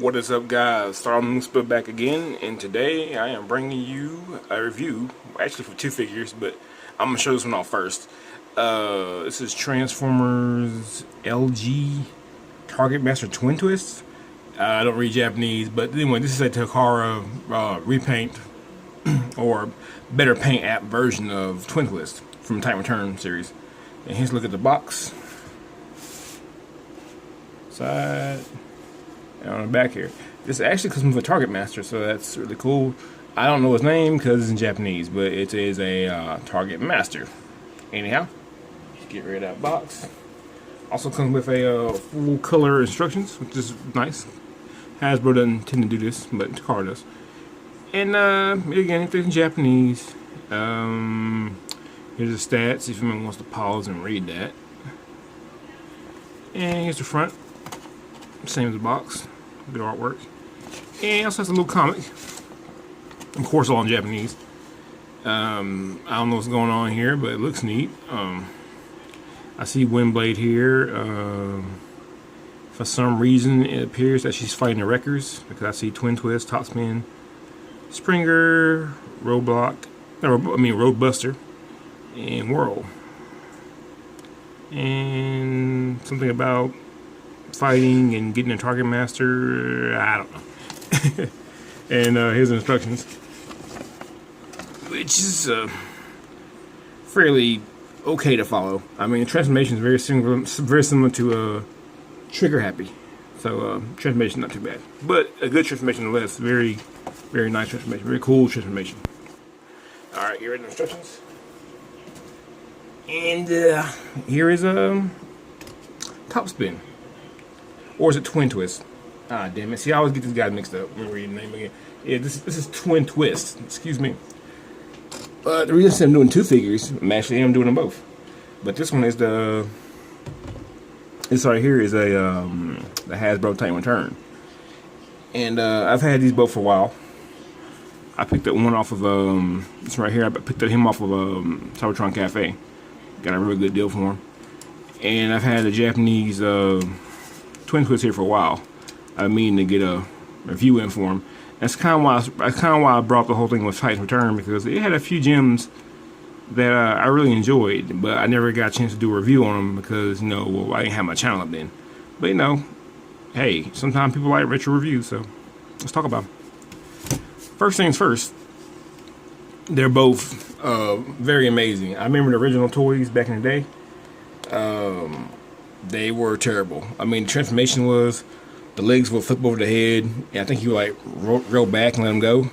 What is up, guys? Starling Split back again, and today I am bringing you a review, actually for two figures, but I'm gonna show this one off first. This is Transformers LG Target Master Twin Twist. I don't read Japanese, but anyway, this is a Takara repaint or better paint app version of Twin Twist from Time Return series. And here's a look at the box. Side. And on the back here, this actually comes with a Target Master, so that's really cool. I don't know his name because it's in Japanese, but it is a Target Master. Anyhow, let's get rid of that box. Also comes with a full color instructions, which is nice. Hasbro doesn't tend to do this, but Takara does. And again, if it's in Japanese, here's the stats if anyone wants to pause and read that. And here's the front. Same as the box, good artwork, and also has a little comic, of course all in Japanese. I don't know what's going on here, but it looks neat. I see Windblade here. For some reason it appears that she's fighting the Wreckers, because I see Twin Twist, Topspin, Springer, Roadbuster, and Whirl, and something about fighting and getting a Target Master, I don't know. And here's the instructions, which is fairly okay to follow. I mean, the transformation is very similar to Trigger Happy, so transformation not too bad, but a good transformation nonetheless. Very, very nice transformation, very cool transformation. All right, here are the instructions, and here is Topspin. Or is it Twin Twist? Ah, damn it. See, I always get this guy mixed up. Let me read the name again. Yeah, this is Twin Twist. Excuse me. The reason I'm doing two figures, I'm doing them both. But this one is this right here is the Hasbro Time Return. And I've had these both for a while. I picked up one off of, this right here, I picked up him off of Cybertron Cafe. Got a really good deal for him. And I've had the Japanese Twin Twist here for a while. I mean to get a review in for him. That's kind of why I brought the whole thing with Titan Return, because it had a few gems that I really enjoyed, but I never got a chance to do a review on them because I didn't have my channel up then. But hey, sometimes people like retro reviews, so let's talk about them. First things first, they're both very amazing. I remember the original toys back in the day. They were terrible. I mean, the transformation was the legs would flip over the head, and I think you like roll back and let them go.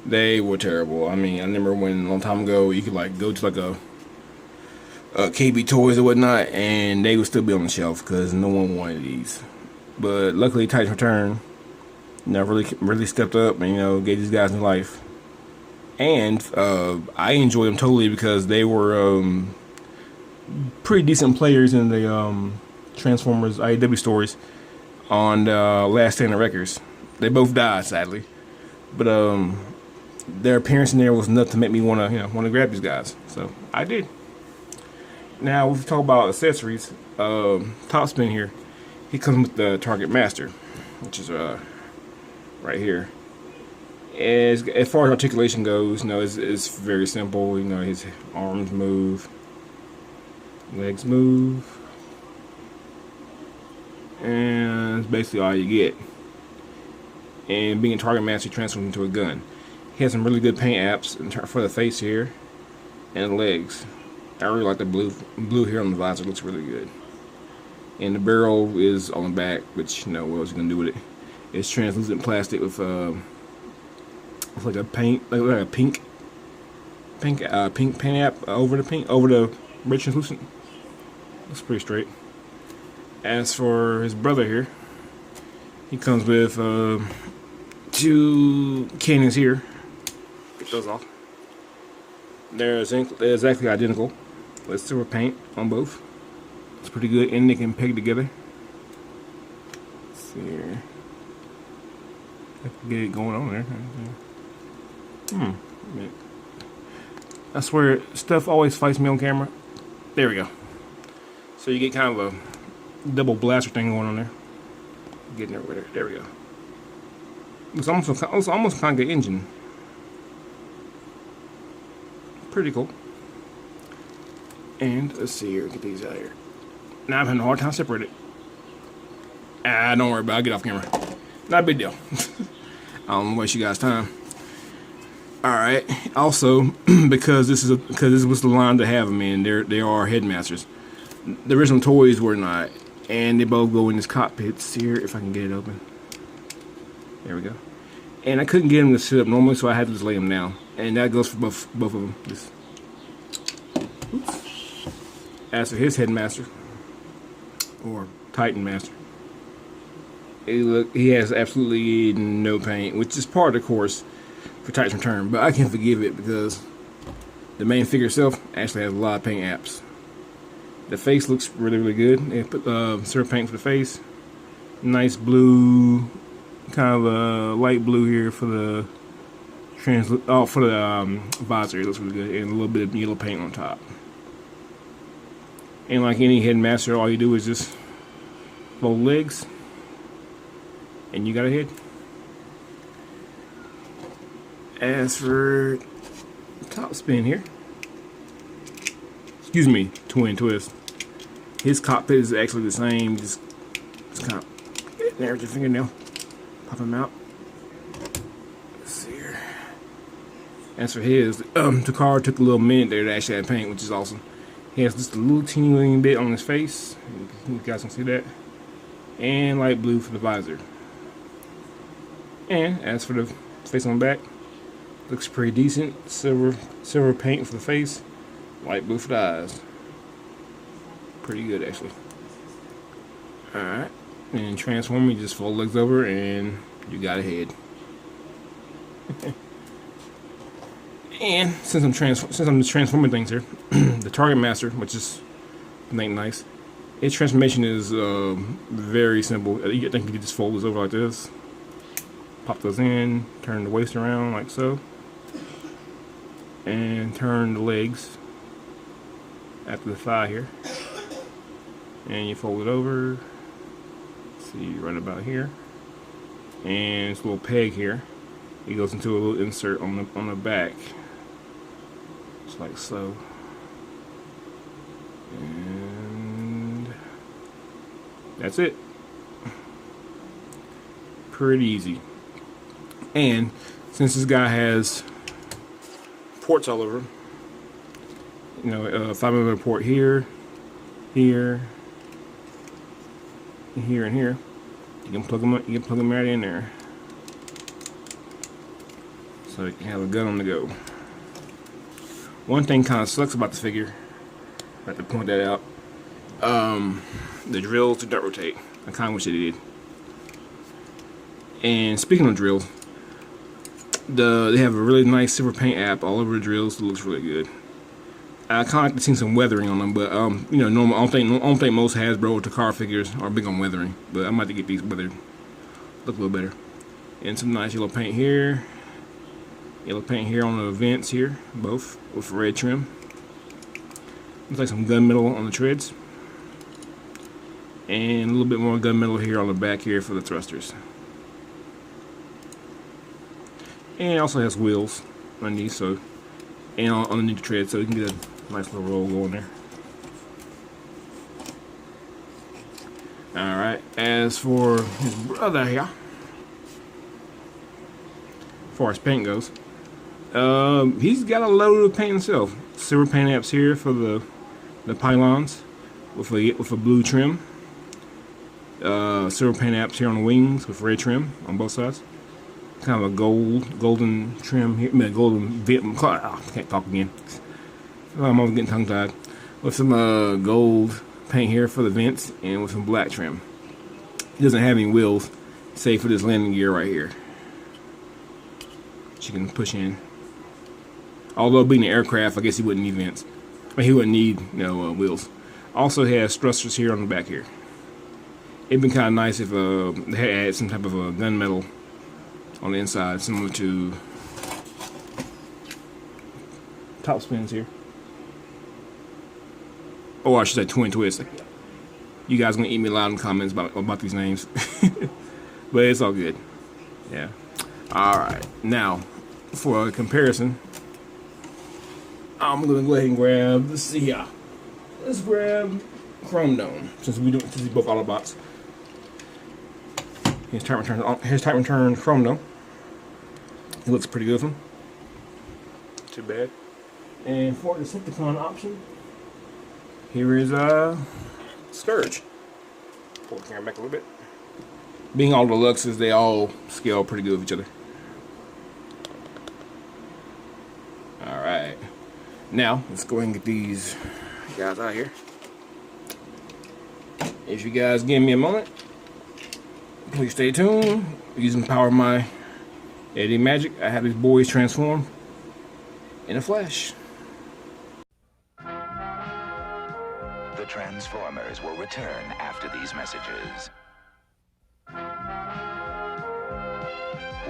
They were terrible. I mean, I remember when a long time ago you could like go to like a KB Toys or whatnot, and they would still be on the shelf because no one wanted these. But luckily, Titan Return, really stepped up and gave these guys new life. And I enjoyed them totally because they were pretty decent players in the Transformers IAW stories on Last Stand of Wreckers. They both died, sadly, but their appearance in there was enough to make me want to grab these guys. So I did. Now we talk about accessories. Topspin here, he comes with the Target Master, which is right here. As far as articulation goes, it's very simple. His arms move. Legs move, and that's basically all you get. And being a Target Master, transforms into a gun. He has some really good paint apps for the face here and the legs. I really like the blue here on the visor. It looks really good. And the barrel is on the back, which what else you gonna do with it? It's translucent plastic with like a paint, like a pink paint app over the red translucent. Looks pretty straight. As for his brother here, he comes with two cannons here. Get those off. They're exactly identical with silver paint on both. It's pretty good, and they can peg together. Let's see here. I can get it going on there. I swear, stuff always fights me on camera. There we go. So you get kind of a double blaster thing going on there. Getting there. There we go. It's almost kind of good engine. Pretty cool. And let's see here. Get these out here. Now I'm having a hard time separating it. Don't worry about it. I'll get off camera. Not a big deal. I don't want to waste you guys' time. Alright. Also, because this was the line to have them in, they are headmasters. The original toys were not. And they both go in this cockpits here, if I can get it open. There we go. And I couldn't get them to sit up normally, so I had to just lay them down. And that goes for both of them. Oops. As for his headmaster, or Titan Master, he has absolutely no paint, which is part of the course for Titan's Return. But I can forgive it because the main figure itself actually has a lot of paint apps. The face looks really, really good. They put syrup paint for the face. Nice blue, kind of a light blue here for the visor. It looks really good, and a little bit of yellow paint on top. And like any headmaster, all you do is just fold legs, and you got a head. As for topspin here, excuse me, twin twist. His cockpit is actually the same. Just kind of there's your fingernail. Pop him out. Let's see here. As for his, the car took a little minute there to actually add paint, which is awesome. He has just a little teeny bit on his face. You guys can see that. And light blue for the visor. And as for the face on the back, looks pretty decent. Silver paint for the face, light blue for the eyes. Pretty good actually. Alright. And transform, you just fold legs over and you got a head. And since I'm just transforming things here, the Target Master, which is nice, its transformation is very simple. I think you can just fold this over like this, pop those in, turn the waist around like so, and turn the legs after the thigh here, and you fold it over. See, right about here, and this little peg here, it goes into a little insert on the back. Like so, and that's it. Pretty easy. And since this guy has ports all over, you know, 5mm port here, here, and here, you can plug them right in there, so you can have a gun on the go. One thing kind of sucks about the figure, I have to point that out. The drills do not rotate. I kind of wish they did. And speaking of drills, they have a really nice silver paint app all over the drills. It looks really good. I kind of like to see some weathering on them, but you know, normal. I don't think most Hasbro or Takara figures are big on weathering, but I might have to get these weathered. Look a little better. And some nice yellow paint here. Yellow paint here on the vents here, both with red trim. Looks like some gunmetal on the treads. And a little bit more gunmetal here on the back here for the thrusters. And it also has wheels underneath, so, and underneath the tread, so you can get a nice little roll going there. Alright, as for his brother here, as far as paint goes, he's got a load of paint himself. Silver paint apps here for the pylons with a blue trim. Silver paint apps here on the wings with red trim on both sides. Kind of a golden trim here. I mean, golden. I can't talk again. I'm almost getting tongue tied. With some gold paint here for the vents and with some black trim. He doesn't have any wheels, save for this landing gear right here, which you can push in. Although being an aircraft, I guess he wouldn't need vents. But he wouldn't need wheels. Also has thrusters here on the back here. It'd been kind of nice if they had added some type of a gunmetal on the inside, similar to top spins here. Or I should say twin twist. You guys gonna eat me loud in comments about these names. but it's all good. Yeah. All right. Now, for a comparison, I'm gonna go ahead and grab. Let's see here. Let's grab Chrome Dome since we both out of the box. Here's type return Chrome Dome. It looks pretty good with him. Too bad. And for the Decepticon option, here is Scourge. Pull the camera back a little bit. Being all deluxes, they all scale pretty good with each other. Alright. Now, let's go ahead and get these guys out of here. If you guys give me a moment, please stay tuned. Using power of my Eddie Magic, I have these boys transform in a flash. The Transformers will return after these messages.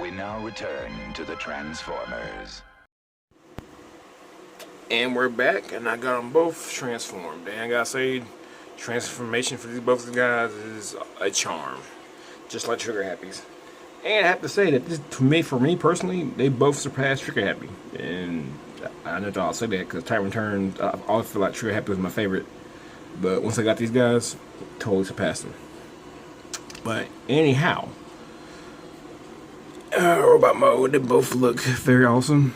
We now return to the Transformers. And we're back, and I got them both transformed. And I gotta say, transformation for both of these guys is a charm, just like Trigger Happy's. And I have to say that this, for me personally, they both surpass Trigger Happy. And I know I'll say that because Type Return, I always feel like Trigger Happy was my favorite. But once I got these guys, totally surpassed them. But anyhow, robot mode, they both look very awesome.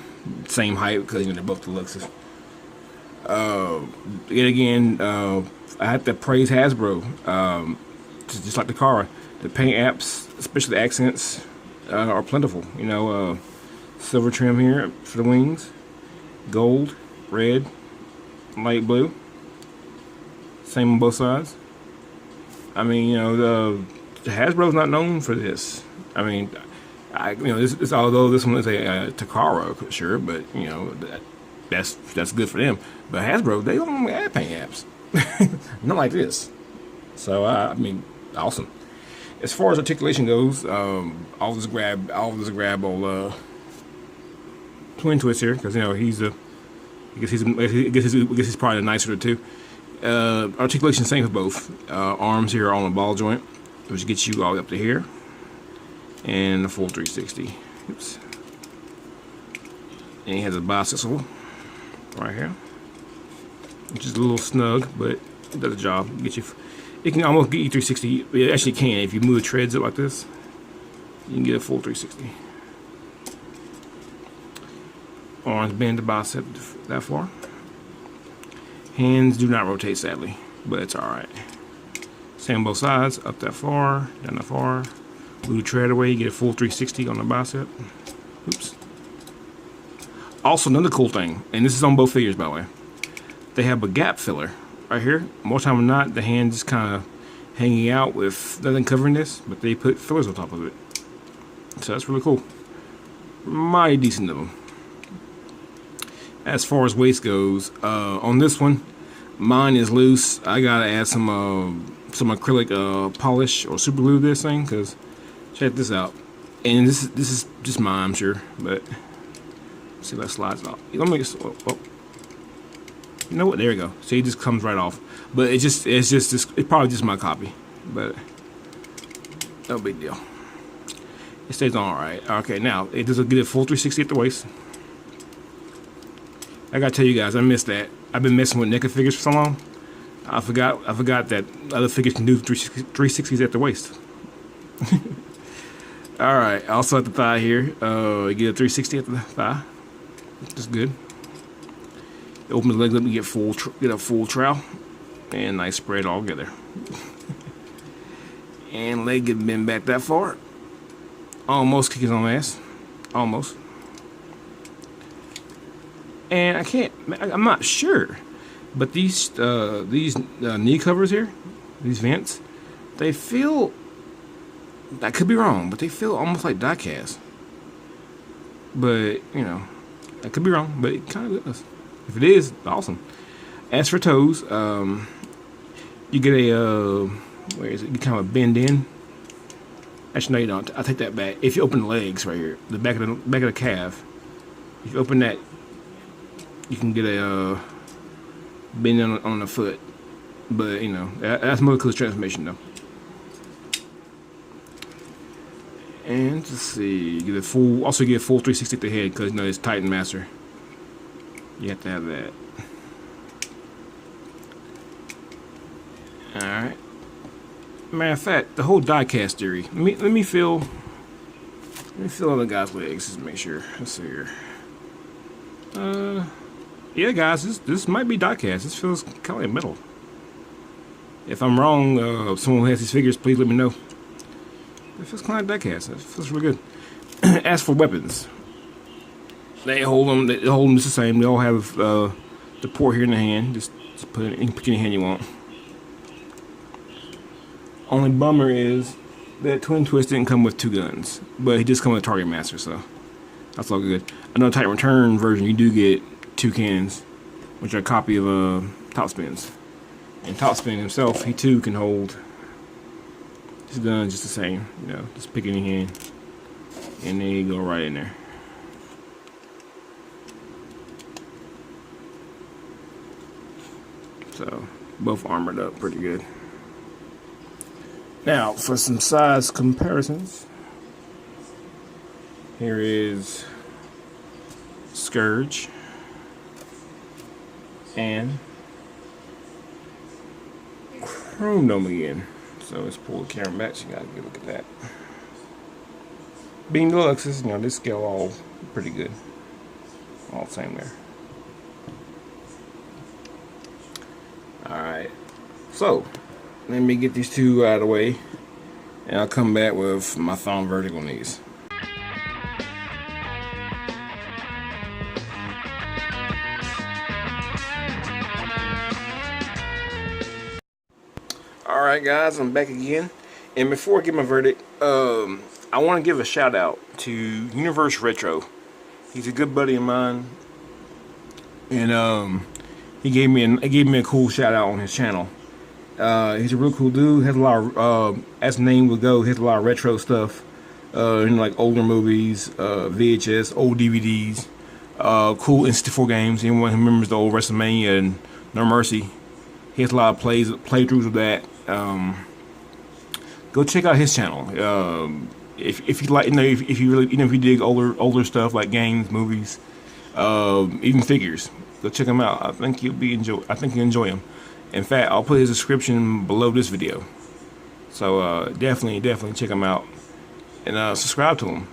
Same height because they're both deluxes. Yet again, I have to praise Hasbro. Just like the car, the paint apps, especially the accents, are plentiful. You know, silver trim here for the wings, gold, red, light blue. Same on both sides. I mean, you know, the Hasbro's not known for this. I mean, this although this one is a Takara, sure, but you know that's good for them. But Hasbro, they don't add paint apps, not like this. So I mean, awesome. As far as articulation goes, I'll just grab old Twin Twist here because you know I guess he's probably the nicer of the two. Articulation same for both. Arms here are on a ball joint, which gets you all the way up to here, and a full 360. Oops. And he has a bicycle right here, which is a little snug, but it does the job. It can almost get you 360. It actually can if you move the treads up like this. You can get a full 360. Arms bend the bicep that far. Hands do not rotate, sadly, but it's alright. Same on both sides, up that far, down that far. Move the tread away, you get a full 360 on the bicep. Oops. Also, another cool thing, and this is on both figures, by the way. They have a gap filler right here. More time than not, the hand just kind of hanging out with nothing covering this, but they put fillers on top of it. So that's really cool. Mighty decent of them. As far as waist goes, on this one, mine is loose. I gotta add some acrylic polish or super glue to this thing, cause check this out. And this is just mine, I'm sure, but let's see if that slides off. Let me just, oh. You know what? There we go. See, it just comes right off. But it's probably just my copy, but no big deal. It stays on all right. Okay, now it does get a full 360 at the waist. I gotta tell you guys, I missed that. I've been messing with NECA figures for so long. I forgot that other figures can do 360s at the waist. All right. Also at the thigh here, you get a 360 at the thigh. That's good. Open the legs up and get a full trowel, and nice spread all together. And leg get bent back that far. Almost kick his own ass. Almost. And I'm not sure, but these knee covers here, these vents, they feel, I could be wrong, but they feel almost like die cast. But, you know, I could be wrong, but it kind of does. If it is, awesome. As for toes, you get a, where is it? You kind of bend in. Actually, no, you don't. I'll take that back. If you open the legs right here, the back of the calf, if you open that, you can get a bend on the foot, but you know that's more close transformation though. And let's see, get a full, also get a full 360 at the head because it's Titan Master. You have to have that. All right. Matter of fact, the whole die-cast theory. Let me feel on the guy's legs just to make sure. Let's see here. Yeah, guys, this might be die-cast. This feels kind of like metal. If I'm wrong, if someone who has these figures, please let me know. It feels kind of like die-cast. It feels really good. As for weapons, they hold them just the same. They all have the port here in the hand. Just put it in any hand you want. Only bummer is that Twin Twist didn't come with 2 guns, but he just come with a Target Master, so that's all good. I know Titan Return version you do get 2 cannons, which are a copy of Topspin's. And Topspin himself, he too can hold his guns just the same, you know, just pick any hand, and then you go right in there. So both armored up pretty good. Now, for some size comparisons, here is Scourge and Chrome Dome again. So let's pull the camera back so you guys can look at that. Being deluxes, you know, this scale all pretty good. All the same there. Alright, so let me get these 2 out of the way, and I'll come back with my thumb verdict on these. Alright guys, I'm back again, and before I give my verdict, I want to give a shout out to Universe Retro. He's a good buddy of mine, and he gave me a cool shout out on his channel. He's a real cool dude. Has a lot of, as the name would go, he has a lot of retro stuff. In like older movies, VHS, old DVDs, cool N64 games. Anyone who remembers the old WrestleMania and No Mercy, he has a lot of playthroughs of that. Go check out his channel. If you like, you know, if you really, you know, if you dig older stuff like games, movies, even figures, go check him out. I think you'll enjoy him. In fact, I'll put his description below this video. So definitely check him out and subscribe to him.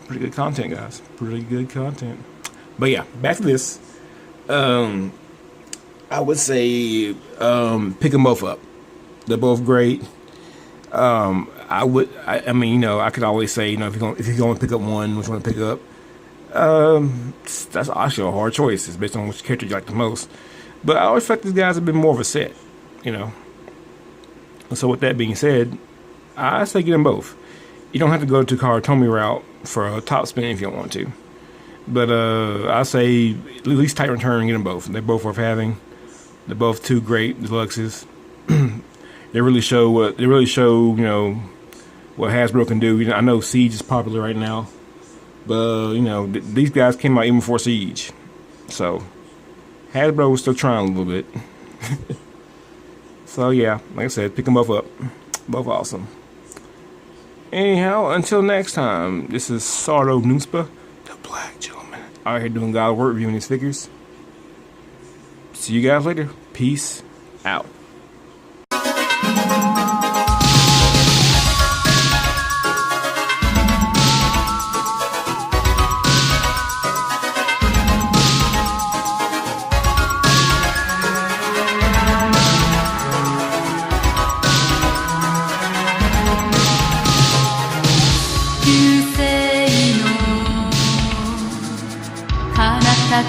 Pretty good content, guys. Pretty good content. But yeah, back to this. I would say pick them both up. They're both great. I mean, you know, I could always say, you know, if you're going to pick up one, which one to pick up. That's actually a hard choice. It's based on which character you like the most. But I always felt these guys have been more of a set, you know. So with that being said, I say get them both. You don't have to go to Karatomi route for a top spin if you don't want to. But I say at least Titan Return and get them both. They're both worth having. They're both 2 great deluxes. They really show, you know, what Hasbro can do. You know, I know Siege is popular right now, but you know, these guys came out even before Siege, so Hasbro was still trying a little bit. So yeah, like I said, pick them both up. Both awesome. Anyhow, until next time, this is Sardo Noospa, the Black Gentleman, out here doing God work, reviewing these figures. See you guys later. Peace out.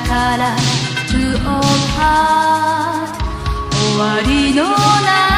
から to all part 終わりのない